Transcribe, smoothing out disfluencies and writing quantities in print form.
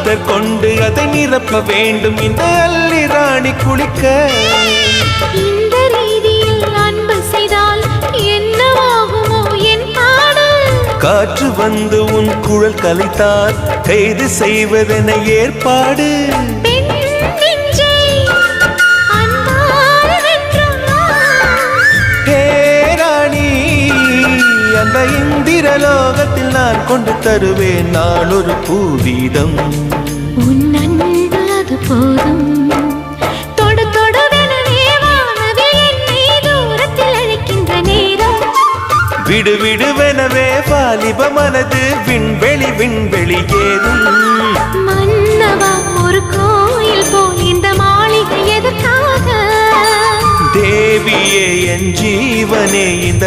காதல் கொண்டு அதை நிரப்ப வேண்டும் இந்த அல்லி ராணி குளிக்க. இந்த ரீதியில் அன்பு செய்தால் என்னவாகுமோ என் பாடல். காற்று வந்து உன் குழல் கலைத்தால் கைது செய்வதென ஏற்பாடு. அந்த இந்திரலோகத்தில் நான் கொண்டு தருவேன் நான் ஒரு பூவீதம். உன் அன்பு அது போதும். தொடு தொடுவெனவே வானவில் என்னை தூரத்தில் அழைக்கின்ற நேரம். விடு விடுவெனவே வாலிப மனது விண்வெளி விண்வெளி ஏறும். மன்னவா ஒரு கோயில் போல் இந்த மாளிகை எதற்காக? தேவியே என் ஜீவனே இந்த